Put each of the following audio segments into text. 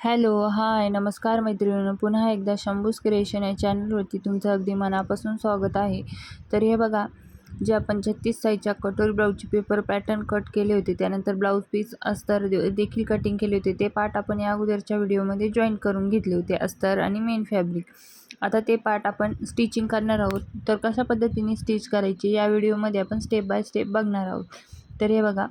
Hello, हाय, नमस्कार मैत्रिणींनो. पुन्हा एकदा शंभूज क्रिएशन या चॅनलवरती तुमचं अगदी मनापासून स्वागत आहे. तर हे बघा, जे आपण 36 साईजच्या कटोरी ब्लाऊजचे पेपर पॅटर्न कट केले होते, त्यानंतर ब्लाऊज पीस अस्तर देखील कटिंग केले होते. ते पार्ट आपण या अगोदरच्या व्हिडिओमध्ये जॉईन करून घेतले होते, अस्तर आणि मेन फॅब्रिक. आता ते पार्ट आपण स्टिचिंग करणार आहोत. तर कशा पद्धतीने स्टिच करायची या व्हिडिओमध्ये आपण स्टेप बाय स्टेप बघणार आहोत. तर हे बघा,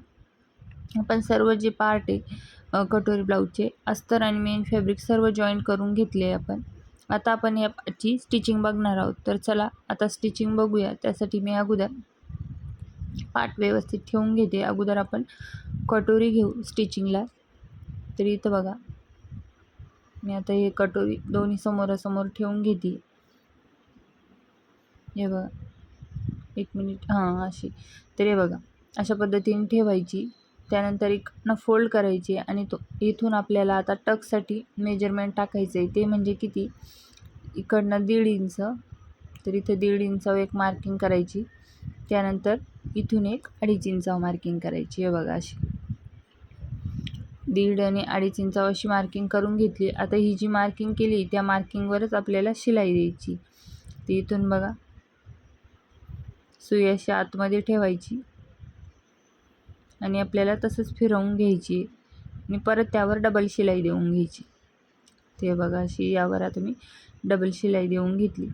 आपण सर्व जे पार्ट आहे कटोरी ब्लाऊजचे अस्तर आणि मेन फॅब्रिक सर्व जॉईन करून घेतले आपण. आता आपण याची स्टिचिंग बघणार आहोत. तर चला आता स्टिचिंग बघूया. त्यासाठी मी अगोदर पार्ट व्यवस्थित ठेवून घेते. अगोदर आपण कटोरी घेऊ स्टिचिंगला. तर इथं बघा, मी आता हे कटोरी दोन्ही समोरासमोर ठेवून घेते. हे बघा, एक मिनिट, हां अशी. तर हे बघा, अशा पद्धतीने ठेवायची. त्यानंतर इकडनं फोल्ड करायची आणि इथून आपल्याला आता टक्ससाठी मेजरमेंट टाकायचं आहे. ते म्हणजे किती, इकडनं 1.5 इंच. तर इथं 1.5 इंचावर एक मार्किंग करायची. त्यानंतर इथून एक 2.5 इंचावर मार्किंग करायची. हे बघा, अशी 1.5 आणि 2.5 इंचावर अशी मार्किंग करून घेतली. आता ही जी मार्किंग केली त्या मार्किंगवरच आपल्याला शिलाई द्यायची. ती इथून बघा, सुई अशी आतमध्ये ठेवायची आणि आपल्याला तसंच फिरवून घ्यायची आणि परत त्यावर डबल शिलाई देऊन घ्यायची. ते बघा, अशी यावर आता मी डबल शिलाई देऊन घेतली.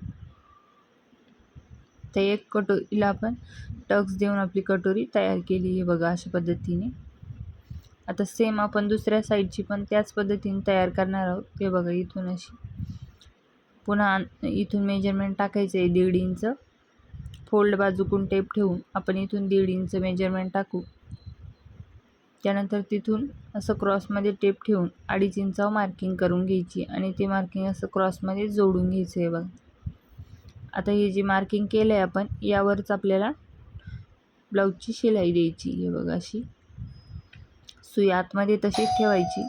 तर एक कटोरीला आपण टक्स देऊन आपली कटोरी तयार केली. हे बघा, अशा पद्धतीने. आता सेम आपण दुसऱ्या साईडची पण त्याच पद्धतीने तयार करणार आहोत. हे बघा, इथून अशी पुन्हा इथून मेजरमेंट टाकायचं आहे 1.5 इंच. फोल्ड बाजूकून टेप ठेवून आपण इथून 1.5 इंच मेजरमेंट टाकू. त्यानंतर तिथून असं क्रॉसमध्ये टेप ठेवून 2.5 इंचावर मार्किंग करून घ्यायची आणि ते मार्किंग असं क्रॉसमध्ये जोडून घ्यायचं आहे. बघा, आता हे जी मार्किंग केलं आहे आपण, यावरच आपल्याला ब्लाऊजची शिलाई द्यायची. हे बघा, अशी सुई आतमध्ये तशीच ठेवायची.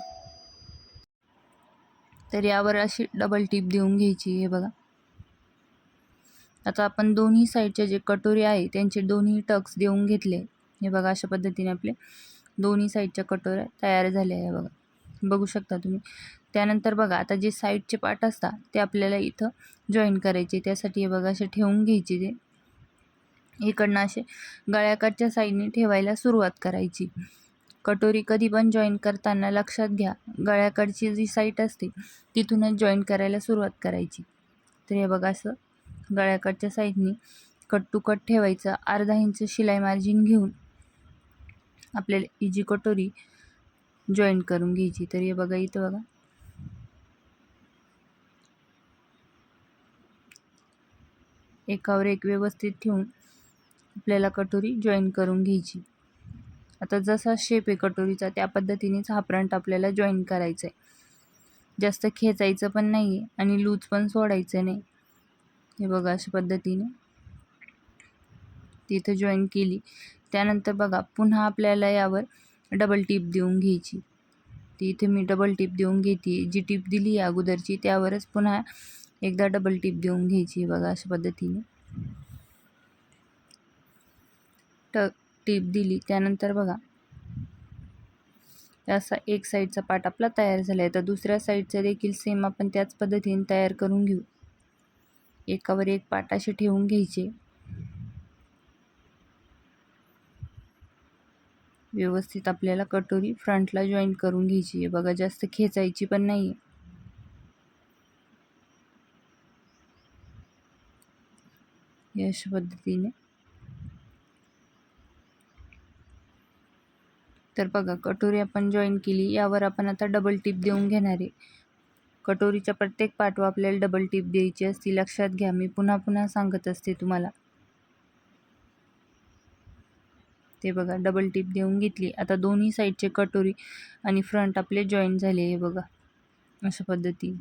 तर यावर अशी डबल टीप देऊन घ्यायची. हे बघा, आता आपण दोन्ही साईडच्या जे कटोरी आहे त्यांचे दोन्ही टक्स देऊन घेतले. हे बघा, अशा पद्धतीने आपले दोन्ही साईडच्या कटोऱ्या तयार झाल्या आहे. बघा, बघू शकता तुम्ही. त्यानंतर बघा, आता जे साईडचे पार्ट असतात ते आपल्याला इथं जॉईन करायचे. त्यासाठी हे बघा, असे ठेवून घ्यायचे. ते इकडनं असे गळ्याकडच्या साईडने ठेवायला सुरुवात करायची. कटोरी कधी पण जॉईन करताना लक्षात घ्या, गळ्याकडची जी साईड असते तिथूनच जॉईन करायला सुरुवात करायची. तर हे बघा, असं गळ्याकडच्या साईडनी कट टू कट ठेवायचं. 1/2 इंच शिलाई मार्जिन घेऊन आपल्याला ही जी कटोरी जॉईन करून घ्यायची. तर हे बघा, इथं बघा, एकावर एक व्यवस्थित ठेवून आपल्याला कटोरी जॉईन करून घ्यायची. आता जसा शेप आहे कटोरीचा त्या पद्धतीनेच हा फ्रंट आपल्याला जॉईन करायचा आहे. जास्त खेचायचं पण नाही आहे आणि लूज पण सोडायचं नाही. हे बघा, अशा पद्धतीने तिथं जॉईन केली. त्यानंतर बघा, पुन्हा आपल्याला यावर डबल टीप देऊन घ्यायची. ती इथे मी डबल टीप देऊन घेते. जी टीप दिली आहे अगोदरची त्यावरच पुन्हा एकदा डबल टीप देऊन घ्यायची. बघा, अशा पद्धतीने टीप दिली. त्यानंतर बघा, असा एक साईडचा पार्ट आपला तयार झाला आहे. तर दुसऱ्या साईडचा देखील सेम आपण त्याच पद्धतीने तयार करून घेऊ. एकावर एक पार्ट असे ठेवून घ्यायचे. व्यवस्थित आपल्याला कटोरी फ्रंटला जॉईन करून घ्यायची आहे. बघा, जास्त खेचायची पण नाही आहे. अशा पद्धतीने. तर बघा, कटोरी आपण जॉईन केली. यावर आपण आता डबल टीप देऊन घेणार आहे. कटोरीच्या प्रत्येक पार्टवर आपल्याला डबल टीप द्यायची असते. लक्षात घ्या, मी पुन्हा पुन्हा सांगत असते तुम्हाला. ते बघा, डबल टीप देऊन घेतली. आता दोन्ही साईडचे कटोरी आणि फ्रंट आपले जॉईन झाले. हे बघा, अशा पद्धतीने.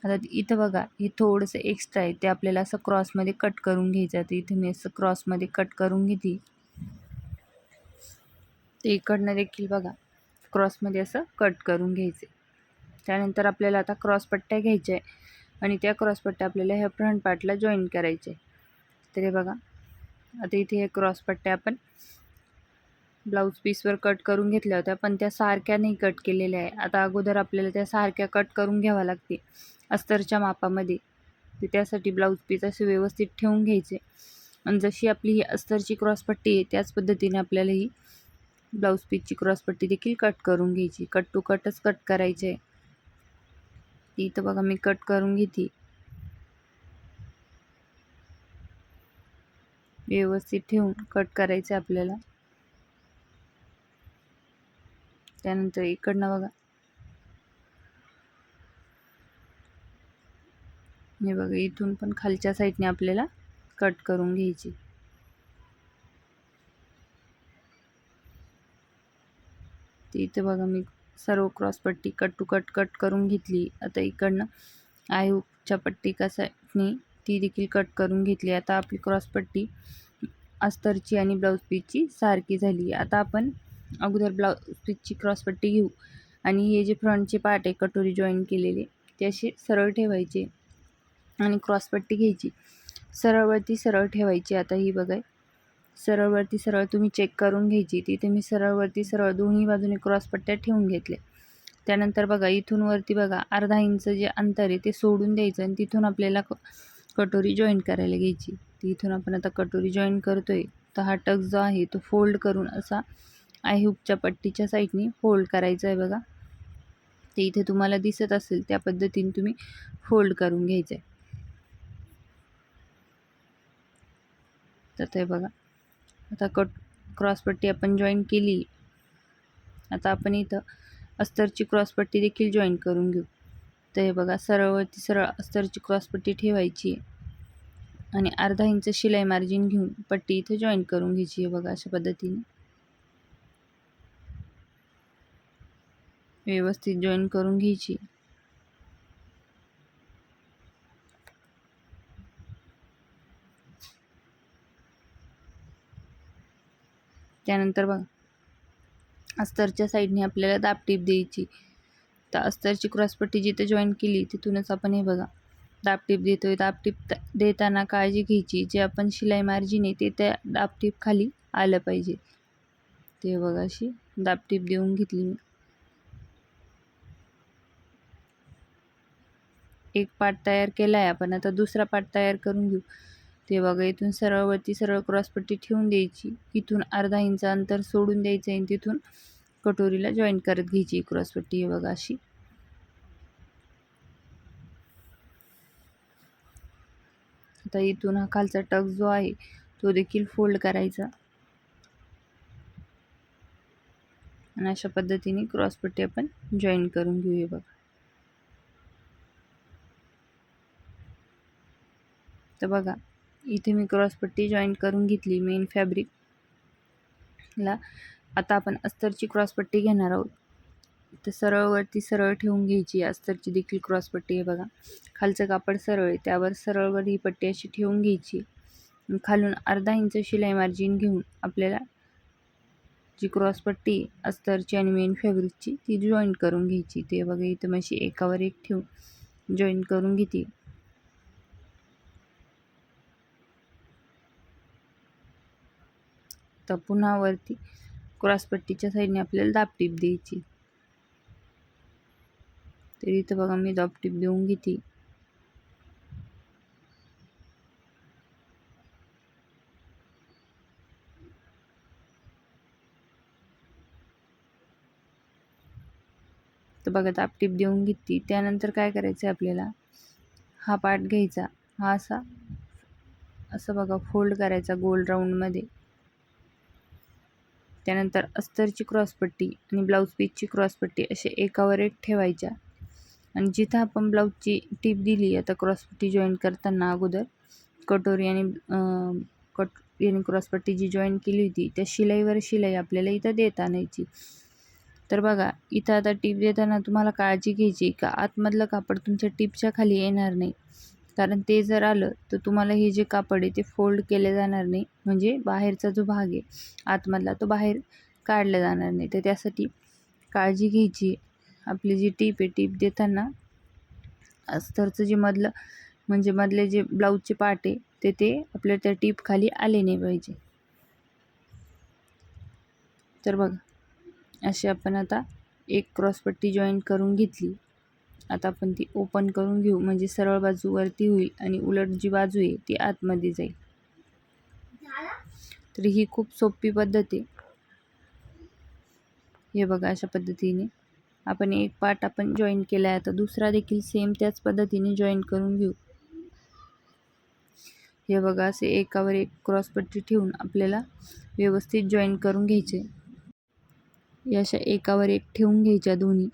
आता इथं बघा, हे थोडंसं एक्स्ट्रा आहे ते आपल्याला असं क्रॉसमध्ये कट करून घ्यायचं. तर इथे मी असं क्रॉसमध्ये कट करून घेते. ते इकडनं देखील बघा, क्रॉसमध्ये असं कट करून घ्यायचे. त्यानंतर आपल्याला आता क्रॉसपट्ट्या घ्यायच्या आहे आणि त्या क्रॉसपट्ट्या आपल्याला ह्या फ्रंट पार्टला जॉईन करायचे. तर हे बघा, आता इथे हे क्रॉसपट्ट्या आपण ब्लाऊज पीसवर कट करून घेतल्या होत्या, पण त्या सारख्या नाही कट केलेल्या आहे. आता अगोदर आपल्याला त्या सारख्या कट करून घ्याव्या लागते अस्तरच्या मापामध्ये. तर त्यासाठी ब्लाऊज पीस असे व्यवस्थित ठेवून घ्यायचे आणि जशी आपली ही अस्तरची क्रॉसपट्टी आहे त्याच पद्धतीने आपल्याला ही ब्लाऊज पीसची क्रॉसपट्टी देखील कट करून घ्यायची. कट टू कटच कट करायचे आहे. इथं बघा मी कट करून घेते. व्यवस्थित ठेवून कट करायचं आपल्याला. त्यानंतर इकडनं बघा, हे बघा इथून पण खालच्या साईडने आपल्याला कट करून घ्यायची. ते इथे बघा मी सर्व क्रॉसपट्टी कट टू कट करून घेतली. आता इकडनं आयहुकच्या पट्टी कसानी ती देखील कट करून घेतली. आता आपली क्रॉसपट्टी अस्तरची आणि ब्लाऊज पीसची सारखी झाली. आता आपण अगोदर ब्लाऊज पीसची क्रॉसपट्टी घेऊ आणि हे जे फ्रंटचे पार्ट आहे कटोरी जॉईन केलेले ते असे सरळ ठेवायचे आणि क्रॉसपट्टी घ्यायची. सरळवरती सरळ ठेवायची. आता ही बघा सरळवरती सरळ तुम्ही चेक करून घ्यायची. तिथे मी सरळवरती सरळ दोन्ही बाजूने क्रॉसपट्ट्या ठेवून घेतल्या. त्यानंतर बघा इथून वरती बघा अर्धा इंच जे अंतर आहे ते सोडून द्यायचं आणि तिथून आपल्याला कटोरी जॉईन करायला घ्यायची. इथून आपण आता कटोरी जॉईन करतोय. तर हा टक्स जो आहे तो फोल्ड करून असा आयहुकच्या पट्टीच्या साईडने फोल्ड करायचा आहे बघा. ते इथे तुम्हाला दिसत असेल त्या पद्धतीने तुम्ही फोल्ड करून घ्यायचं आहे. तर ते बघा आता क्रॉसपट्टी आपण जॉईन केली. आता आपण इथं अस्तरची क्रॉसपट्टी देखील जॉईन करून घेऊ. तर हे बघा सरळवरती सरळ अस्तरची क्रॉसपट्टी ठेवायची आणि अर्धा इंच शिलाई मार्जिन घेऊन पट्टी इथे जॉईन करून घ्यायची आहे बघा. अशा पद्धतीने व्यवस्थित जॉईन करून घ्यायची. त्यानंतर बघा अस्तरच्या साईडने आपल्याला दाबटीप द्यायची. तर अस्तरची क्रॉसपट्टी जिथे जॉईन केली तिथूनच आपण हे बघा दाबटीप देतोय. दाबटीप देताना काळजी घ्यायची जे आपण शिलाई मार्जिन आहे ते त्या दाबटीप खाली आलं पाहिजे. ते बघा अशी दाबटीप देऊन घेतली मी. एक पार्ट तयार केला आहे आपण. आता दुसरा पार्ट तयार करून घेऊ. ते बघा इथून सरळवरती सरळ क्रॉसपट्टी ठेवून द्यायची. इथून अर्धा इंच अंतर सोडून द्यायचं आणि तिथून कटोरीला जॉईन करत घ्यायची क्रॉसपट्टी. हे बघा अशी. आता इथून हा खालचा टक्स जो आहे तो देखील फोल्ड करायचा आणि अशा पद्धतीने क्रॉसपट्टी आपण जॉईन करून घेऊया बघा. तर बघा इथे मी क्रॉसपट्टी जॉईन करून घेतली मेन फॅब्रिकला. आता आपण अस्तरची क्रॉसपट्टी घेणार आहोत. तर सरळवरती सरळ ठेवून घ्यायची. अस्तरची देखील क्रॉसपट्टी आहे बघा. खालचं कापड सरळ आहे त्यावर सरळवर ही पट्टी अशी ठेवून घ्यायची. खालून अर्धा इंच शिलाई मार्जिन घेऊन आपल्याला जी क्रॉसपट्टी अस्तरची आणि मेन फॅब्रिकची ती जॉईन करून घ्यायची. ते बघा इथं अशी एकावर एक ठेवून जॉईन करून घेते. तर पुन्हा वरती क्रॉसपट्टीच्या साईडने आपल्याला दाबटीप द्यायची. तर इथं बघा मी दाबटीप देऊन घेते. तर बघा दाबटीप देऊन घेतली. त्यानंतर काय करायचं आहे आपल्याला, हा पार्ट घ्यायचा. हा असं बघा फोल्ड करायचा गोल राऊंडमध्ये. त्यानंतर अस्तरची क्रॉसपट्टी आणि ब्लाऊज पीसची क्रॉसपट्टी असे एकावर एक ठेवायच्या आणि जिथं आपण ब्लाऊजची टीप दिली आता क्रॉसपट्टी जॉईन करताना अगोदर कटोरी आणि क्रॉसपट्टी जी जॉईन केली होती त्या शिलाईवर शिलाई आपल्याला इथं देता आणायची. तर बघा इथं आता टीप देताना तुम्हाला काळजी घ्यायची का आतमधलं कापड तुमच्या टीपच्या खाली येणार नाही. कारण ते जर आलं तर तुम्हाला हे जे कापड आहे ते फोल्ड केले जाणार नाही. म्हणजे बाहेरचा जो भाग आहे आतमधला तो बाहेर काढला जाणार नाही. तर त्यासाठी काळजी घ्यायची. आपली जी टीप आहे टीप देताना अस्तरचं जे मधले जे ब्लाऊजचे पार्ट आहे ते आपल्या त्या टीप खाली आले नाही पाहिजे. तर बघा अशी आपण आता एक क्रॉसपट्टी जॉईन करून घेतली. आता आपण ती ओपन करून घेऊ, म्हणजे सरळ बाजू वरती होईल आणि उलट जी बाजू आहे ती आतमध्ये जाईल. तर ही खूप सोपी पद्धत आहे. हे बघा अशा पद्धतीने आपण एक पार्ट आपण जॉईन केला आहे. आता दुसरा देखील सेम त्याच पद्धतीने जॉईन करून घेऊ. हे बघा असे एकावर एक क्रॉसपट्टी ठेवून आपल्याला व्यवस्थित जॉईन करून घ्यायचे. अशा एकावर एक ठेवून घ्यायच्या दोन्ही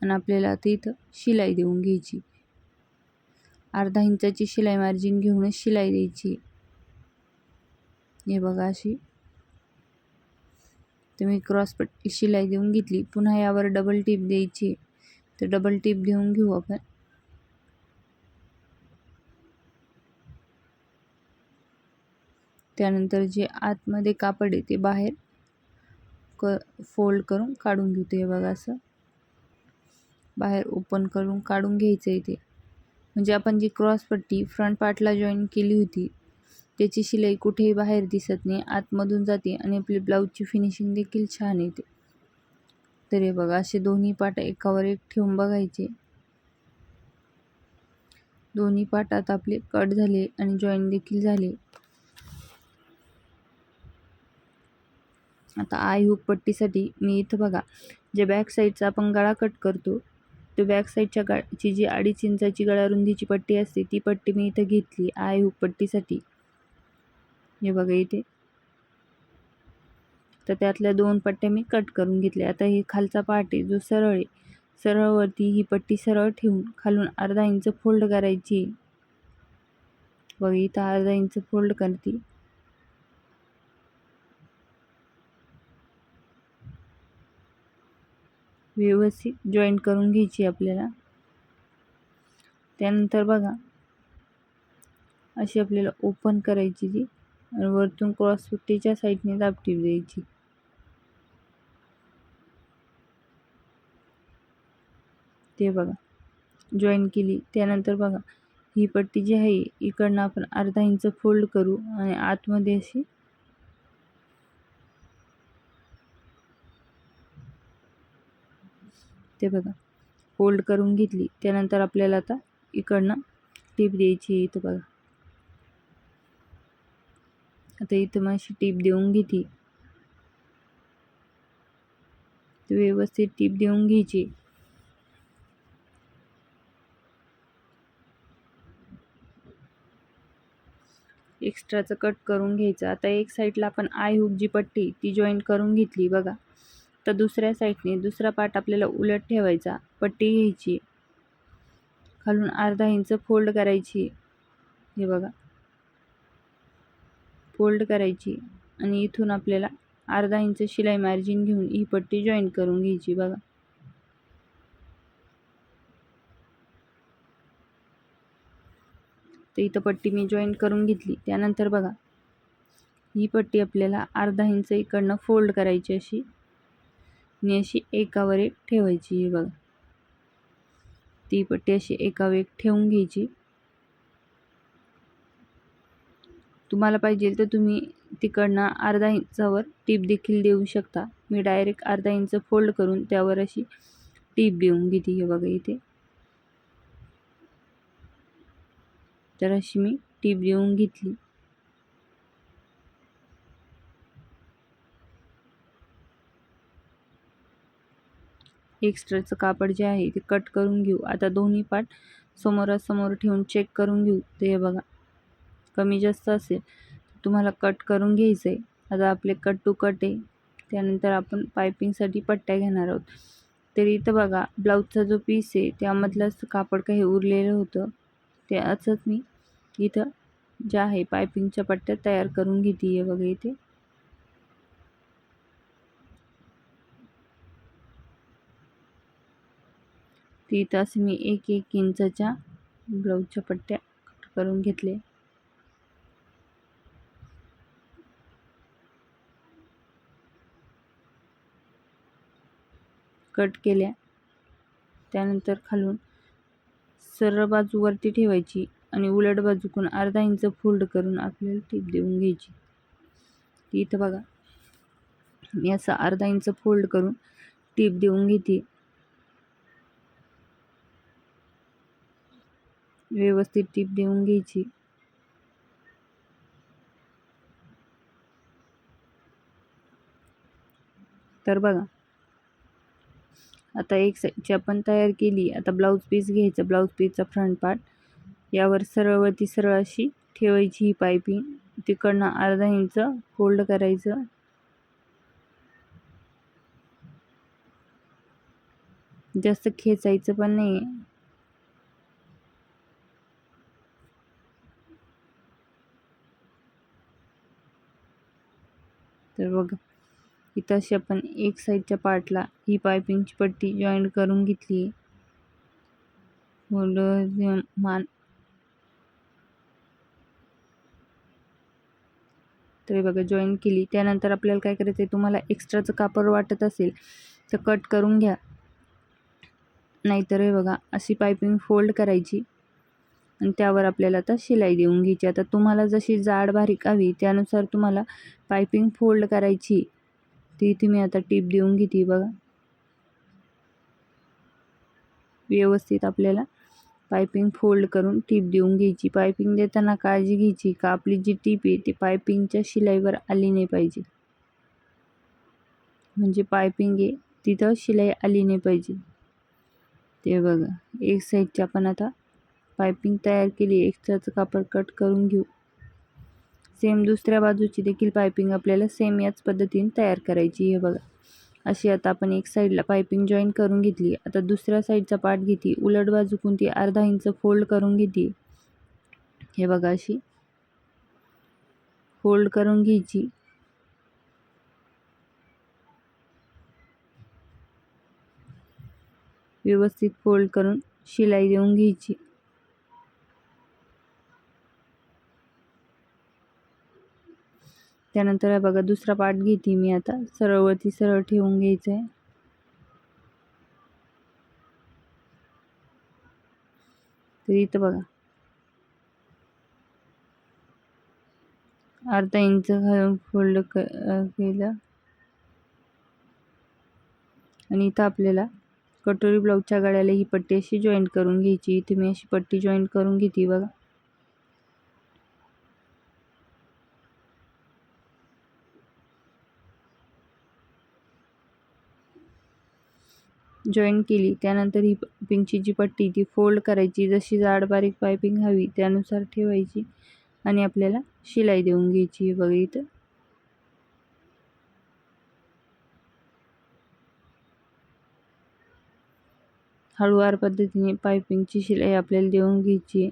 आणि आपल्याला आता इथं शिलाई देऊन घ्यायची. अर्धा इंचाची शिलाई मार्जिन घेऊनच शिलाई द्यायची. हे बघा अशी तुम्ही क्रॉसपट्टी शिलाई देऊन घेतली. पुन्हा यावर डबल टिप द्यायची. तर डबल टिप देऊन घेऊ आपण. त्यानंतर जे आतमध्ये कापड आहे ते बाहेर फोल्ड करून काढून घेऊ. हे बघा असं बाहेर ओपन करून काढून घ्यायचं आहे ते. म्हणजे आपण जी क्रॉसपट्टी फ्रंट पार्टला जॉईन केली होती त्याची शिलाई कुठेही बाहेर दिसत नाही, आतमधून जाते आणि आपली ब्लाऊजची फिनिशिंग देखील छान येते. तर हे बघा असे दोन्ही पार्ट एकावर एक ठेवून बघायचे. दोन्ही पार्ट आता आपले कट झाले आणि जॉईन देखील झाले. आता आय हुक पट्टीसाठी मी इथं बघा जे बॅक साईडचा आपण गळा कट करतो तो बॅक साईडच्या गळ्याची जी 2.5 इंचाची गळा रुंदीची पट्टी असते ती पट्टी मी इथं घेतली आय हुक पट्टीसाठी. हे बघा इथे. तर त्यातल्या 2 पट्ट्या मी कट करून घेतल्या. आता ही खालचा पार्ट आहे जो सरळ आहे, सरळवरती ही पट्टी सरळ ठेवून खालून अर्धा इंच फोल्ड करायची. बघा इथं अर्धा इंच फोल्ड करते. व्यवस्थित जॉईन करून घ्यायची आपल्याला. त्यानंतर बघा अशी आपल्याला ओपन करायची ती आणि वरतून क्रॉसपट्टीच्या साईडने दाबटीप द्यायची. ते बघा जॉईन केली. त्यानंतर बघा ही पट्टी जी आहे इकडनं आपण अर्धा इंच फोल्ड करू आणि आतमध्ये अशी ते बघा फोल्ड करून घेतली. त्यानंतर आपल्याला आता इकडनं टीप द्यायची. इथं बघा आता इथं मग अशी टीप देऊन घेते. व्यवस्थित टीप देऊन घ्यायची. एक्स्ट्राचं कट करून घ्यायचं. आता एक साईडला आपण आय हुक जी पट्टी ती जॉईन करून घेतली बघा. तर दुसऱ्या साईडने दुसरा पार्ट आपल्याला उलट ठेवायचा. पट्टी घ्यायची, खालून अर्धा इंच फोल्ड करायची. हे बघा फोल्ड करायची आणि इथून आपल्याला अर्धा इंच शिलाई मार्जिन घेऊन ही पट्टी जॉईन करून घ्यायची. बघा तर इथं पट्टी मी जॉईन करून घेतली. त्यानंतर बघा ही पट्टी आपल्याला अर्धा इंच इकडनं फोल्ड करायची अशी आणि अशी एकावर एक ठेवायची. हे बघा ती पट्टी अशी एकावर एक ठेवून घ्यायची. तुम्हाला पाहिजे तर तुम्ही तिकडनं अर्धा इंचावर टीप देखील देऊ शकता. मी डायरेक्ट अर्धा इंच फोल्ड करून त्यावर अशी टीप देऊन घेते. हे बघा इथे. तर अशी मी टीप देऊन घेतली. एक्स्ट्राचं कापड जे आहे ते कट करून घेऊ. आता दोन्ही पार्ट समोरासमोर ठेवून चेक करून घेऊ. तर हे बघा कमी जास्त असेल तुम्हाला कट करून घ्यायचं आहे. आता आपले कट टू कट आहे. त्यानंतर आपण पायपिंगसाठी पट्ट्या घेणार आहोत. तर इथं बघा ब्लाऊजचा जो पीस आहे त्यामधलंच कापड काही उरलेलं होतं ते असंच मी इथं ज्या आहे पायपिंगच्या पट्ट्या तयार करून घेते. आहे बघा इथे. ती इथं मी 1-1 इंचाच्या ब्लाऊजच्या पट्ट्या कट करून घेतले. कट केल्या. त्यानंतर खालून सरळ बाजू वरती ठेवायची आणि उलट बाजूकडून अर्धा इंच फोल्ड करून आपल्याला टीप देऊन घ्यायची. ती इथं बघा मी असं अर्धा इंच फोल्ड करून टीप देऊन घेते. व्यवस्थित टीप देऊन घ्यायची. तर बघा, आता एक साईडची आपण तयार केली. आता ब्लाऊज पीस घ्यायचा, ब्लाऊज पीसचा फ्रंट पार्ट यावर सरळवरती सरळ अशी ठेवायची ही पायपिंग. तिकडनं अर्धा इंच फोल्ड करायचं. जास्त खेचायचं पण नाही. तर बघा, इथं अशी आपण एक साईडच्या पार्टला ही पायपिंगची पट्टी जॉईंट करून घेतली. मान तर बघा जॉईन केली. त्यानंतर आपल्याला काय करायचं आहे, तुम्हाला एक्स्ट्राचं कापड वाटत असेल तर कट करून घ्या. नाहीतर हे बघा अशी पायपिंग फोल्ड करायची आणि त्यावर आपल्याला आता शिलाई देऊन घ्यायची. आता तुम्हाला जशी जाड बारीक हवी त्यानुसार तुम्हाला पायपिंग फोल्ड करायची. ती इथे मी आता टीप देऊन घेते. बघा, व्यवस्थित आपल्याला पायपिंग फोल्ड करून टीप देऊन घ्यायची. पायपिंग देताना काळजी घ्यायची का आपली जी टीप आहे ती पायपिंगच्या शिलाईवर आली नाही पाहिजे. म्हणजे पायपिंग आहे तिथं शिलाई आली नाही पाहिजे. ते बघा, एक साईडची आपण आता पायपिंग तयार केली. एक्स्ट्राचं कापड कट करून घेऊ. सेम दुसऱ्या बाजूची देखील पायपिंग आपल्याला सेम याच पद्धतीने तयार करायची. हे बघा, अशी आता आपण एक साईडला पायपिंग जॉईन करून घेतली. आता दुसऱ्या साईडचा पार्ट घेते, उलट बाजूकून ती अर्धा इंच फोल्ड करून घेते. हे बघा, अशी फोल्ड करून घ्यायची. व्यवस्थित फोल्ड करून शिलाई देऊन घ्यायची. त्यानंतर बघा दुसरा पार्ट घेते मी आता. सरळवरती सरळ ठेवून घ्यायचं आहे. तर इथं बघा अर्धा इंच घालून फोल्ड केलं आणि इथं आपल्याला कटोरी ब्लाऊजच्या गळ्याला ही पट्टी अशी जॉईंट करून घ्यायची. इथे मी अशी पट्टी जॉईंट करून घेते. बघा, जॉईन केली. त्यानंतर ही पायपिंगची जी पट्टी ती फोल्ड करायची. जशी जाड बारीक पायपिंग हवी त्यानुसार ठेवायची आणि आपल्याला शिलाई देऊन घ्यायची. बघा, इथं हळूवार पद्धतीने पायपिंगची शिलाई आपल्याला देऊन घ्यायची.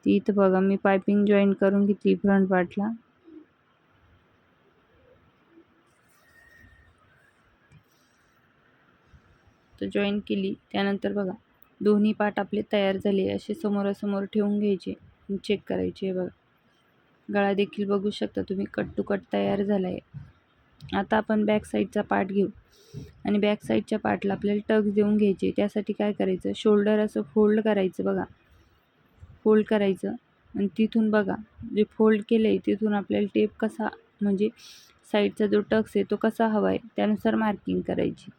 ती इथं बघा मी पायपिंग जॉईन करून घेतली फ्रंट पार्टला. तर जॉईन केली. त्यानंतर बघा दोन्ही पार्ट आपले तयार झाले. असे समोरासमोर ठेवून घ्यायचे, चेक करायचे. बघा, गळा देखील बघू शकता तुम्ही कट टू कट तयार झाला आहे. आता आपण बॅक साईडचा पार्ट घेऊ आणि बॅक साईडच्या पार्टला आपल्याला टक्स देऊन घ्यायचे. त्यासाठी काय करायचं, शोल्डर असं फोल्ड करायचं. बघा, फोल्ड करायचं आणि तिथून बघा जे फोल्ड केलं आहे तिथून आपल्याला टेप कसा, म्हणजे साईडचा जो टक्स आहे तो कसा हवा आहे त्यानुसार मार्किंग करायची.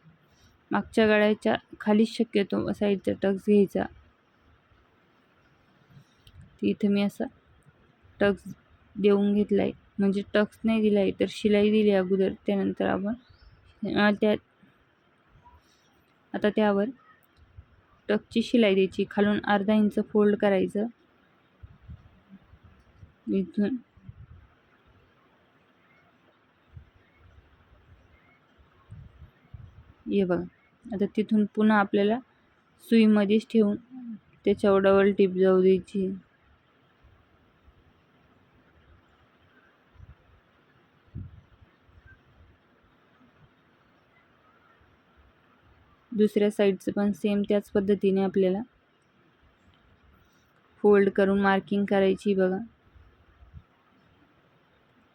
मागच्या गळ्याच्या खालीच शक्यतो साईडचा टक्स घ्यायचा. इथे मी असा टक्स देऊन घेतला आहे. म्हणजे टक्स नाही दिला आहे तर शिलाई दिली अगोदर. त्यानंतर आपण आता त्यावर टक्सची शिलाई द्यायची. खालून अर्धा इंच फोल्ड करायचं. इथून हे बघा, आता तिथून पुन्हा आपल्याला सुईमध्येच ठेवून त्याच्यावर डबल टिप जाऊ द्यायची. दुसऱ्या साईडचं पण सेम त्याच पद्धतीने आपल्याला फोल्ड करून मार्किंग करायची. बघा,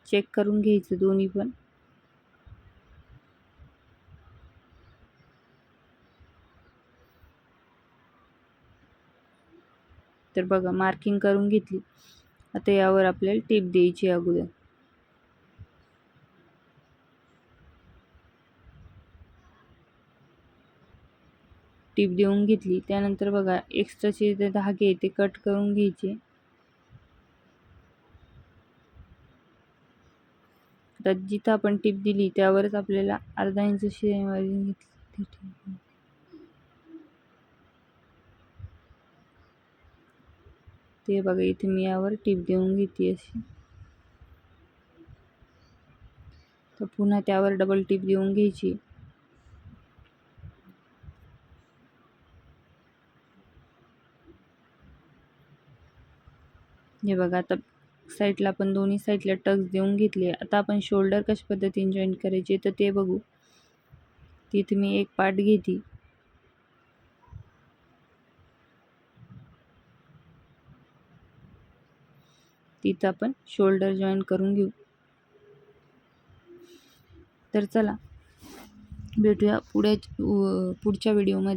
चेक करून घ्यायचं दोन्ही पण. तर बघा मार्किंग करून घेतली. आता यावर आपल्याला टिप द्यायची अगोदर. टिप देऊन घेतली. त्यानंतर बघा एक्स्ट्राचे जे धागे ते कट करून घ्यायचे. आता जिथं आपण टिप दिली त्यावरच आपल्याला अर्धा इंच शिलाई मार्जिन घेतली. ते बघा इथे मी यावर टिप देऊन घेते अशी. तर पुन्हा त्यावर डबल टिप देऊन घ्यायची. हे बघा आता साईडला आपण दोन्ही साईडला टक्स देऊन घेतले. आता आपण शोल्डर कशा पद्धतीने जॉईन करायचे तर ते बघू. तिथे मी एक पार्ट घेते. तिथं आपण शोल्डर जॉईन करून घेऊ. तर चला भेटूया पुढच्या व्हिडिओमध्ये.